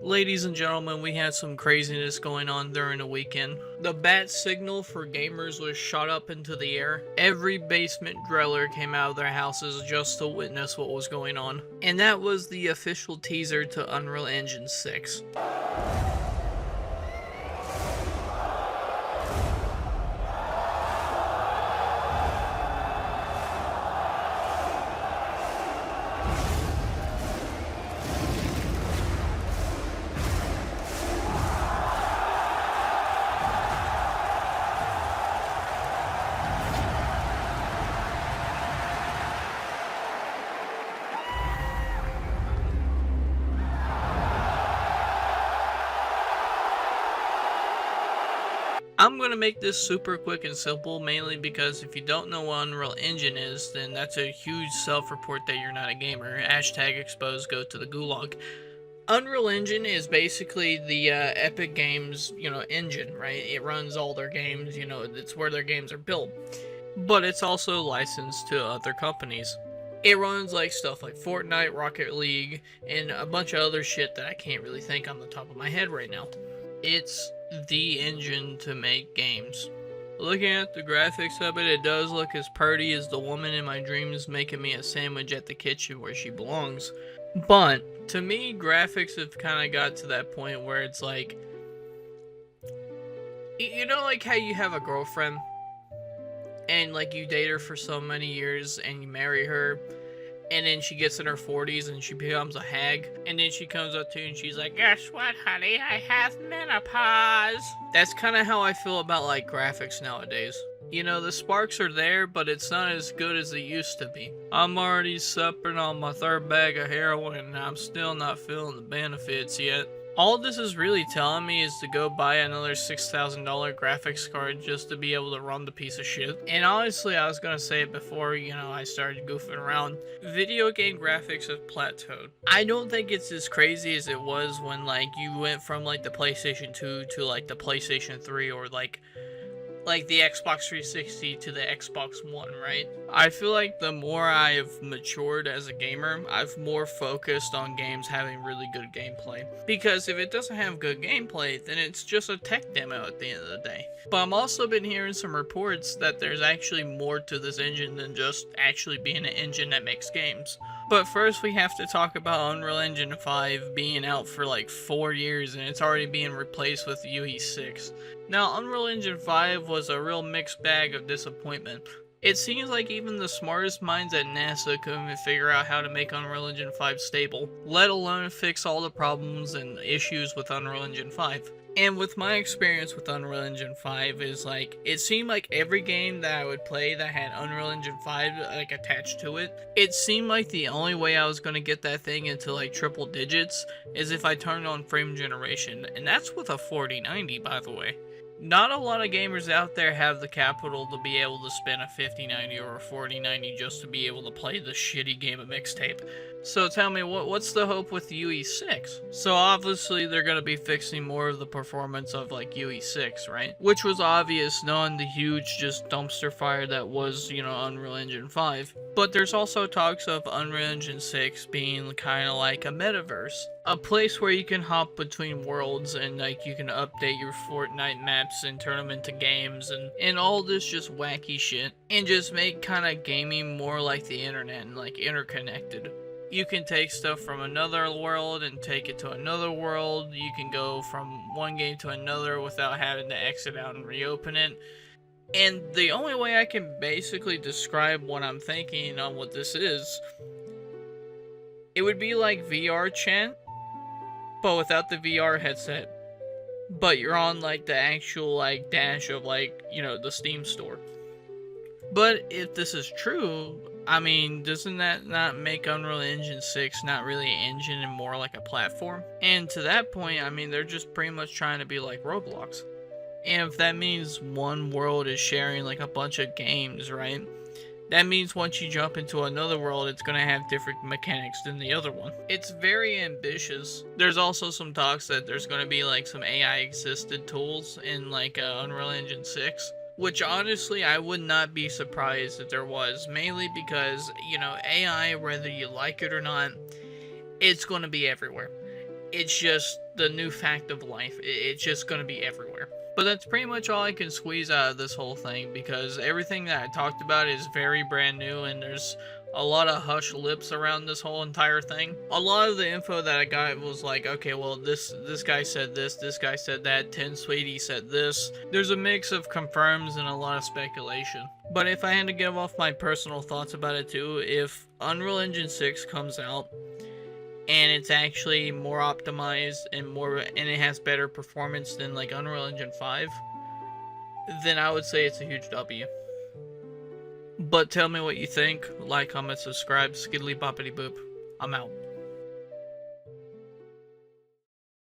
Ladies and gentlemen, we had some craziness going on during the weekend. The bat signal for gamers was shot up into the air. Every basement dweller came out of their houses just to witness what was going on. And that was the official teaser to Unreal Engine 6. I'm going to make this super quick and simple, mainly because if you don't know what Unreal Engine is, then that's a huge self-report that you're not a gamer. Hashtag exposed, go to the gulag. Unreal Engine is basically the Epic Games, engine, right? It runs all their games, it's where their games are built. But it's also licensed to other companies. It runs like stuff like Fortnite, Rocket League, and a bunch of other shit that I can't really think on the top of my head right now. It's the engine to make games. Looking at the graphics of it, it does look as pretty as the woman in my dreams making me a sandwich at the kitchen where she belongs. But to me, graphics have kind of got to that point where it's like, like how you have a girlfriend and like you date her for so many years and you marry her, and then she gets in her 40s and she becomes a hag, and then she comes up to you and she's like, "Guess what, honey? I have menopause." That's kind of how I feel about like graphics nowadays. The sparks are there, but it's not as good as it used to be. I'm already supping on my third bag of heroin and I'm still not feeling the benefits yet. All this is really telling me is to go buy another $6,000 graphics card just to be able to run the piece of shit. And honestly, I was gonna say it before, I started goofing around. Video game graphics have plateaued. I don't think it's as crazy as it was when, like, you went from, like, the PlayStation 2 to, like, the PlayStation 3 or, like the Xbox 360 to the Xbox One, right? I feel like the more I've matured as a gamer, I've more focused on games having really good gameplay. Because if it doesn't have good gameplay, then it's just a tech demo at the end of the day. But I've also been hearing some reports that there's actually more to this engine than just actually being an engine that makes games. But first we have to talk about Unreal Engine 5 being out for like 4 years and it's already being replaced with UE6. Now, Unreal Engine 5 was a real mixed bag of disappointment. It seems like even the smartest minds at NASA couldn't even figure out how to make Unreal Engine 5 stable, let alone fix all the problems and issues with Unreal Engine 5. And with my experience with Unreal Engine 5 is like, it seemed like every game that I would play that had Unreal Engine 5 like attached to it, it seemed like the only way I was going to get that thing into like triple digits is if I turned on frame generation, and that's with a 4090, by the way. Not a lot of gamers out there have the capital to be able to spend a 5090 or a 4090 just to be able to play the shitty game of Mixtape. So tell me, what's the hope with UE6? So obviously they're going to be fixing more of the performance of like UE6, right? Which was obvious knowing the huge just dumpster fire that was, Unreal Engine 5. But there's also talks of Unreal Engine 6 being kind of like a metaverse. A place where you can hop between worlds and like you can update your Fortnite maps and turn them into games and all this just wacky shit. And just make kind of gaming more like the internet and like interconnected. You can take stuff from another world and take it to another world. You can go from one game to another without having to exit out and reopen it. And the only way I can basically describe what I'm thinking on what this is, it would be like VR chat, but without the VR headset. But you're on like the actual like dash of like, the Steam store. But if this is true, I mean, doesn't that not make Unreal Engine 6 not really an engine and more like a platform? And to that point, I mean, they're just pretty much trying to be like Roblox. And if that means one world is sharing like a bunch of games, right? That means once you jump into another world, it's going to have different mechanics than the other one. It's very ambitious. There's also some talks that there's going to be like some AI assisted tools in like Unreal Engine 6. Which honestly, I would not be surprised if there was, mainly because, AI, whether you like it or not, it's going to be everywhere. it's just the new fact of life. It's just going to be everywhere. But that's pretty much all I can squeeze out of this whole thing, because everything that I talked about is very brand new, and there's a lot of hush lips around this whole entire thing. A lot of the info that I got was like, okay, well, this guy said this guy said that, Ten Sweetie said this. There's a mix of confirms and a lot of speculation. But if I had to give off my personal thoughts about it too, if Unreal Engine 6 comes out and it's actually more optimized and it has better performance than like Unreal Engine 5, then I would say it's a huge W. But tell me what you think. Like, comment, subscribe, skiddly boppity boop. I'm out.